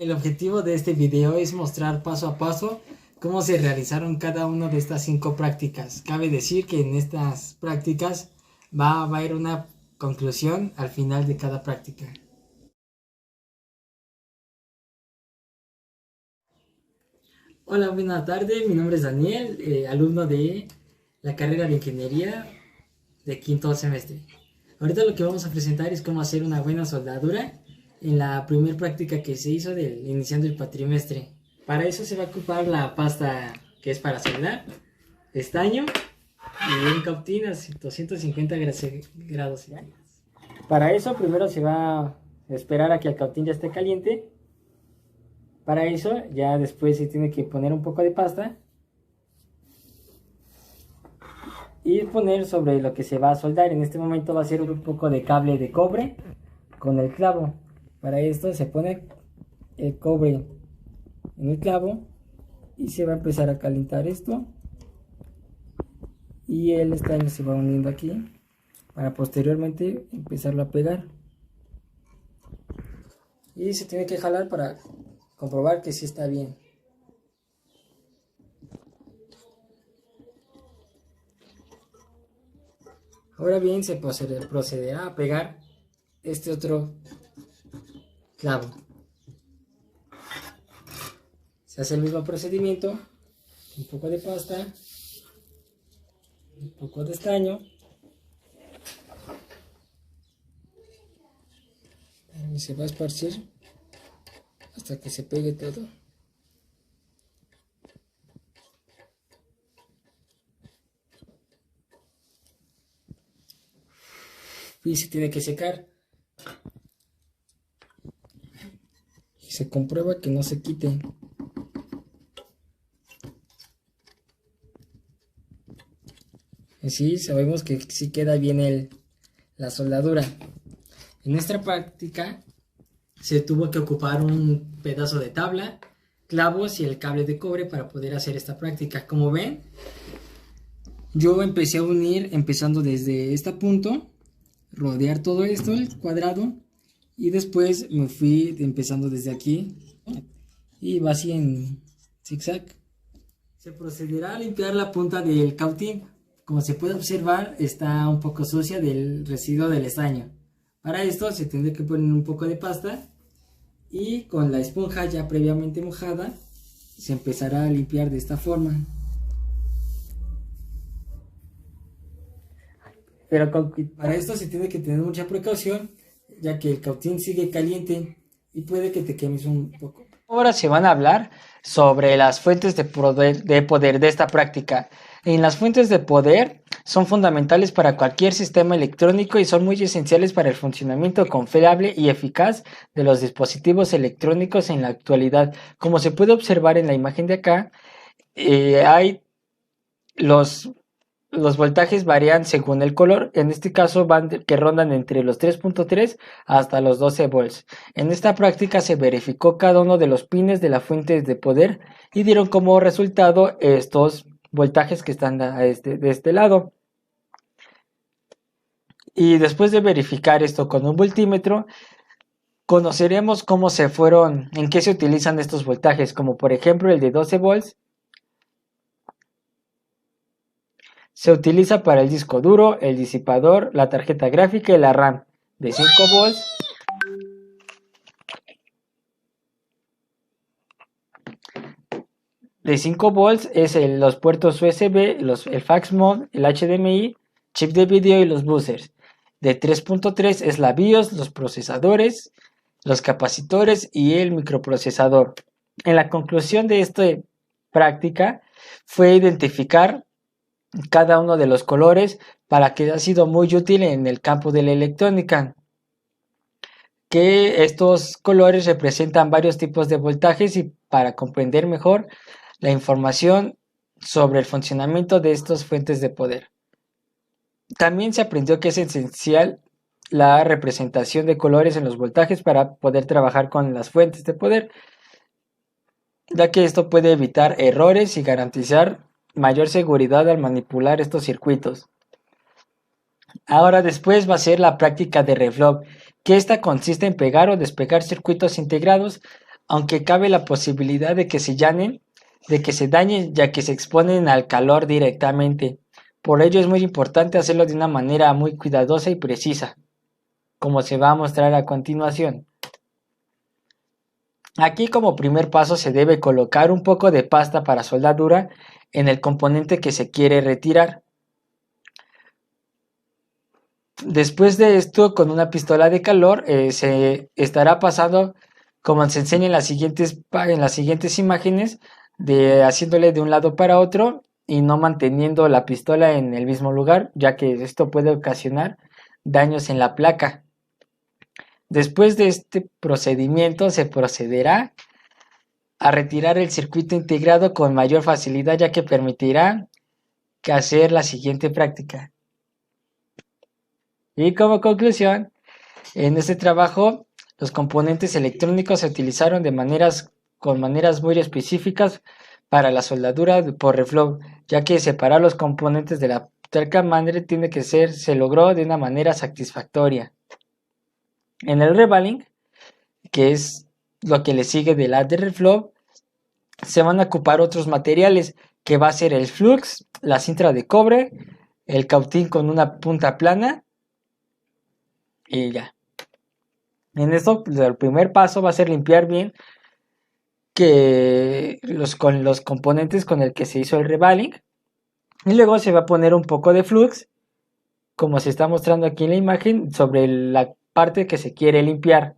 El objetivo de este video es mostrar paso a paso cómo se realizaron cada una de estas 5 prácticas. Cabe decir que en estas prácticas va a haber una conclusión al final de cada práctica. Hola, buenas tardes, mi nombre es Daniel, alumno de la carrera de Ingeniería de quinto semestre. Ahorita lo que vamos a presentar es cómo hacer una buena soldadura en la primera práctica que se hizo iniciando el cuatrimestre. Para eso se va a ocupar la pasta que es para soldar, estaño y un cautín a 250 grados. Para eso primero se va a esperar a que el cautín ya esté caliente. Para eso ya después se tiene que poner un poco de pasta y poner sobre lo que se va a soldar. En este momento va a ser un poco de cable de cobre con el clavo. Para esto se pone el cobre en el clavo y se va a empezar a calentar esto y el estaño se va uniendo aquí para posteriormente empezarlo a pegar, y se tiene que jalar para comprobar que sí está bien. Ahora bien, se procederá a pegar este otro clavo. Se hace el mismo procedimiento, un poco de pasta, un poco de estaño, y se va a esparcir hasta que se pegue todo. Y se tiene que secar. Y se comprueba que no se quite. Así sabemos que sí queda bien la soldadura. En esta práctica se tuvo que ocupar un pedazo de tabla, clavos y el cable de cobre para poder hacer esta práctica. Como ven, yo empecé a unir empezando desde este punto, rodear todo esto, el cuadrado, y después me fui empezando desde aquí y va así en zigzag. Se procederá a limpiar la punta del cautín. Como se puede observar, está un poco sucia del residuo del estaño. Para esto se tendrá que poner un poco de pasta y con la esponja ya previamente mojada se empezará a limpiar de esta forma. Pero para esto se tiene que tener mucha precaución, ya que el cautín sigue caliente y puede que te quemes un poco. Ahora se van a hablar sobre las fuentes de poder de esta práctica. En las fuentes de poder son fundamentales para cualquier sistema electrónico y son muy esenciales para el funcionamiento confiable y eficaz de los dispositivos electrónicos en la actualidad. Como se puede observar en la imagen de acá, hay los voltajes varían según el color. En este caso que rondan entre los 3.3 hasta los 12 volts. En esta práctica se verificó cada uno de los pines de la fuente de poder y dieron como resultado estos voltajes que están de este lado. Y después de verificar esto con un voltímetro, conoceremos en qué se utilizan estos voltajes, como por ejemplo el de 12 volts. Se utiliza para el disco duro, el disipador, la tarjeta gráfica y la RAM. De 5 volts de 5 volts es los puertos USB, el fax mod, el HDMI, chip de video y los buzzers. De 3.3 es la BIOS, los procesadores, los capacitores y el microprocesador. En la conclusión de esta práctica fue identificar cada uno de los colores para que ha sido muy útil en el campo de la electrónica, que estos colores representan varios tipos de voltajes y para comprender mejor la información sobre el funcionamiento de estas fuentes de poder. También se aprendió que es esencial la representación de colores en los voltajes para poder trabajar con las fuentes de poder, ya que esto puede evitar errores y garantizar mayor seguridad al manipular estos circuitos. Ahora después va a ser la práctica de reflow, que esta consiste en pegar o despegar circuitos integrados aunque cabe la posibilidad de que se dañen ya que se exponen al calor directamente. Por ello es muy importante hacerlo de una manera muy cuidadosa y precisa, como se va a mostrar a continuación. Aquí como primer paso se debe colocar un poco de pasta para soldadura en el componente que se quiere retirar. Después de esto, con una pistola de calor se estará pasando, como se enseña en las siguientes imágenes, haciéndole de un lado para otro y no manteniendo la pistola en el mismo lugar, ya que esto puede ocasionar daños en la placa. Después de este procedimiento se procederá a retirar el circuito integrado con mayor facilidad, ya que permitirá hacer la siguiente práctica. Y como conclusión, en este trabajo los componentes electrónicos se utilizaron con maneras muy específicas para la soldadura por reflow, ya que separar los componentes de la placa madre se logró de una manera satisfactoria. En el revaling, que es lo que le sigue de la de reflow, se van a ocupar otros materiales, que va a ser el flux, la cinta de cobre, el cautín con una punta plana y ya. En esto, el primer paso va a ser limpiar bien con los componentes con el que se hizo el revaling, y luego se va a poner un poco de flux, como se está mostrando aquí en la imagen, sobre la parte que se quiere limpiar.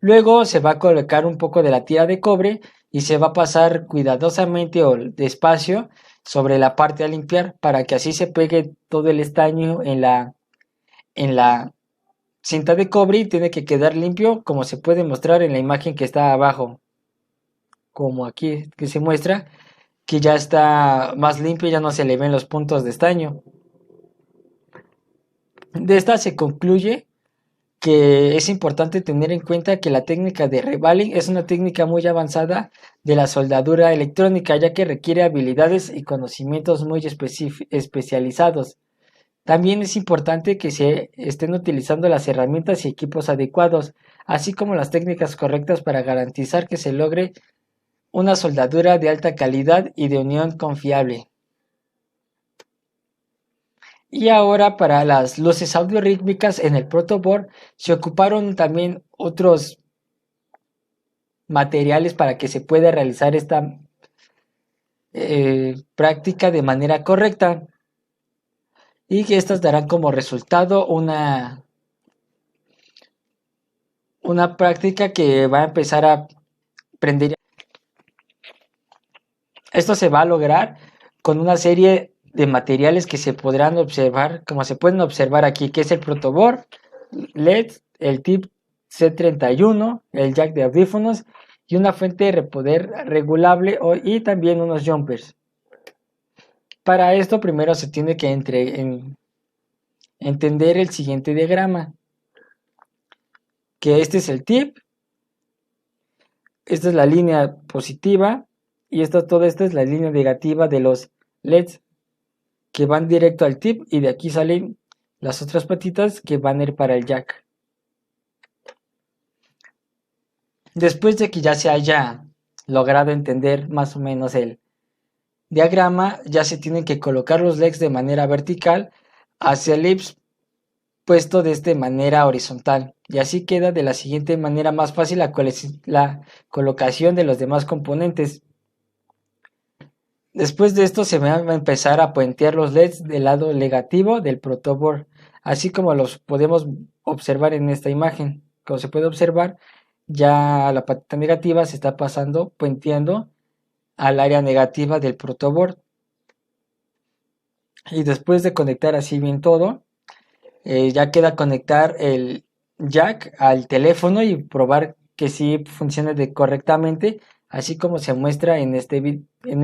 Luego se va a colocar un poco de la tira de cobre y se va a pasar cuidadosamente o despacio sobre la parte a limpiar, para que así se pegue todo el estaño en la cinta de cobre y tiene que quedar limpio, como se puede mostrar en la imagen que está abajo, como aquí que se muestra que ya está más limpio, ya no se le ven los puntos de estaño. De esta se concluye que es importante tener en cuenta que la técnica de revaling es una técnica muy avanzada de la soldadura electrónica, ya que requiere habilidades y conocimientos muy especializados. También es importante que se estén utilizando las herramientas y equipos adecuados, así como las técnicas correctas para garantizar que se logre una soldadura de alta calidad y de unión confiable. Y ahora, para las luces audiorítmicas en el protoboard se ocuparon también otros materiales para que se pueda realizar esta práctica de manera correcta, y que estas darán como resultado una práctica que va a empezar a prender. Esto se va a lograr con una serie de materiales que se podrán observar, como se pueden observar aquí, que es el protoboard, LED, el tip C31, el jack de audífonos y una fuente de poder regulable y también unos jumpers. Para esto primero se tiene que entender el siguiente diagrama, que este es el tip, esta es la línea positiva y toda esta es la línea negativa de los LEDs que van directo al tip, y de aquí salen las otras patitas que van a ir para el jack. Después de que ya se haya logrado entender más o menos el diagrama, ya se tienen que colocar los LEDs de manera vertical hacia el IPS puesto de esta manera horizontal, y así queda de la siguiente manera más fácil la colocación de los demás componentes. Después de esto se van a empezar a puentear los LEDs del lado negativo del protoboard, así como los podemos observar en esta imagen. Como se puede observar, ya la patita negativa se está puenteando al área negativa del protoboard. Y después de conectar así bien todo, ya queda conectar el jack al teléfono y probar que sí funcione correctamente, así como se muestra en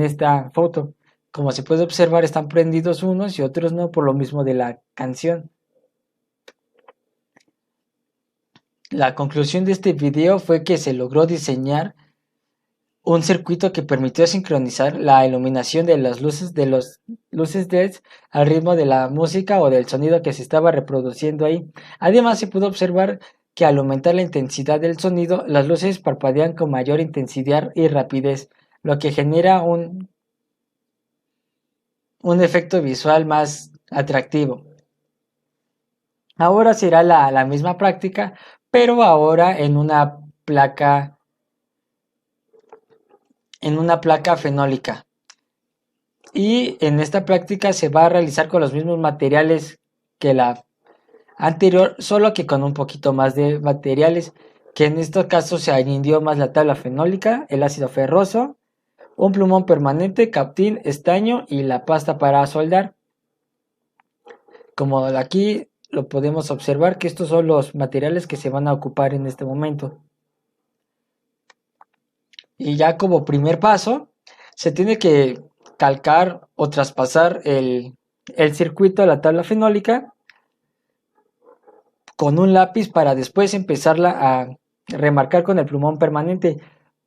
esta foto. Como se puede observar, están prendidos unos y otros no, por lo mismo de la canción. La conclusión de este video fue que se logró diseñar un circuito que permitió sincronizar la iluminación de las luces LEDs al ritmo de la música o del sonido que se estaba reproduciendo ahí. Además, se pudo observar que al aumentar la intensidad del sonido, las luces parpadean con mayor intensidad y rapidez, lo que genera un efecto visual más atractivo. Ahora será la misma práctica, pero ahora en una placa fenólica. Y en esta práctica se va a realizar con los mismos materiales que la anterior, solo que con un poquito más de materiales, que en estos casos se añadió más la tabla fenólica, el ácido ferroso, un plumón permanente, cautín, estaño y la pasta para soldar. Como aquí lo podemos observar, que estos son los materiales que se van a ocupar en este momento. Y ya como primer paso, se tiene que calcar o traspasar el circuito a la tabla fenólica con un lápiz para después empezarla a remarcar con el plumón permanente,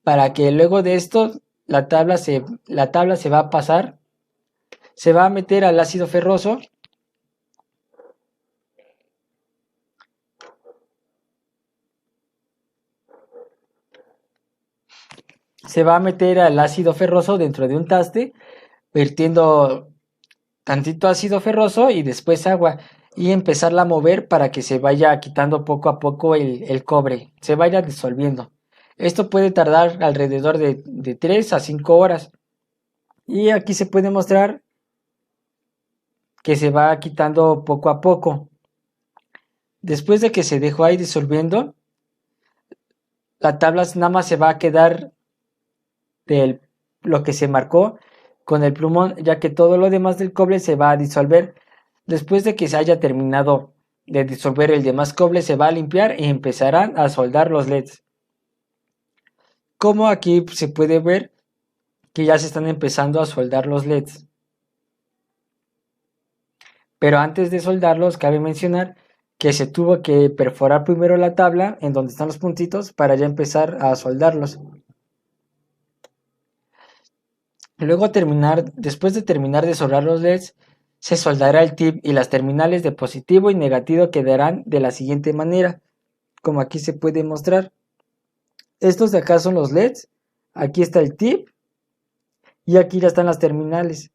para que luego de esto la tabla se va a pasar, se va a meter al ácido ferroso dentro de un taste, vertiendo tantito ácido ferroso y después agua, y empezarla a mover para que se vaya quitando poco a poco el cobre, se vaya disolviendo. Esto puede tardar alrededor de 3 a 5 horas. Y aquí se puede mostrar que se va quitando poco a poco. Después de que se dejó ahí disolviendo, la tabla nada más se va a quedar de lo que se marcó con el plumón, ya que todo lo demás del cobre se va a disolver. Después de que se haya terminado de disolver el demás cobre, se va a limpiar y empezarán a soldar los LEDs. Como aquí se puede ver que ya se están empezando a soldar los LEDs. Pero antes de soldarlos, cabe mencionar que se tuvo que perforar primero la tabla en donde están los puntitos para ya empezar a soldarlos. Luego después de terminar de soldar los LEDs, se soldará el tip y las terminales de positivo y negativo quedarán de la siguiente manera, como aquí se puede mostrar. Estos de acá son los LEDs, aquí está el tip y aquí ya están las terminales.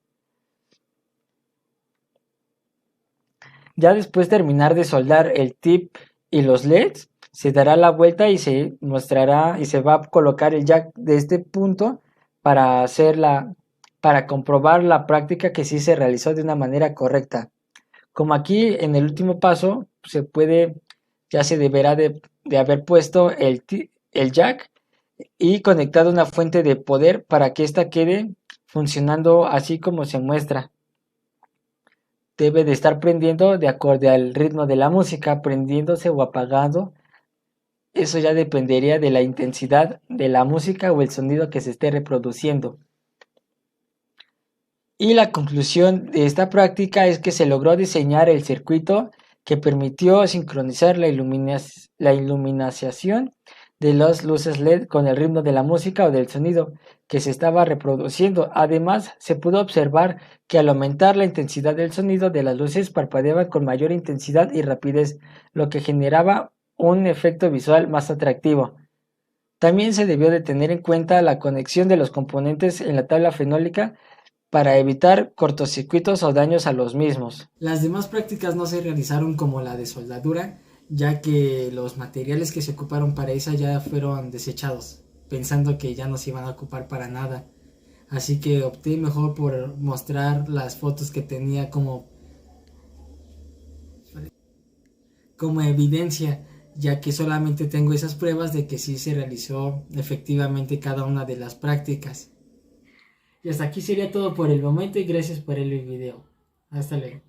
Ya después de terminar de soldar el tip y los LEDs, se dará la vuelta y se mostrará y se va a colocar el jack de este punto para comprobar la práctica que sí se realizó de una manera correcta. Como aquí en el último paso ya se deberá de haber puesto el jack y conectado una fuente de poder para que ésta quede funcionando así como se muestra. Debe de estar prendiendo de acorde al ritmo de la música, prendiéndose o apagando. Eso ya dependería de la intensidad de la música o el sonido que se esté reproduciendo. Y la conclusión de esta práctica es que se logró diseñar el circuito que permitió sincronizar la iluminación de las luces LED con el ritmo de la música o del sonido que se estaba reproduciendo. Además, se pudo observar que al aumentar la intensidad del sonido de las luces parpadeaban con mayor intensidad y rapidez, lo que generaba un efecto visual más atractivo. También se debió de tener en cuenta la conexión de los componentes en la tabla fenólica para evitar cortocircuitos o daños a los mismos. Las demás prácticas no se realizaron como la de soldadura, ya que los materiales que se ocuparon para esa ya fueron desechados, pensando que ya no se iban a ocupar para nada. Así que opté mejor por mostrar las fotos que tenía como evidencia, ya que solamente tengo esas pruebas de que sí se realizó efectivamente cada una de las prácticas. Y hasta aquí sería todo por el momento y gracias por el video. Hasta luego.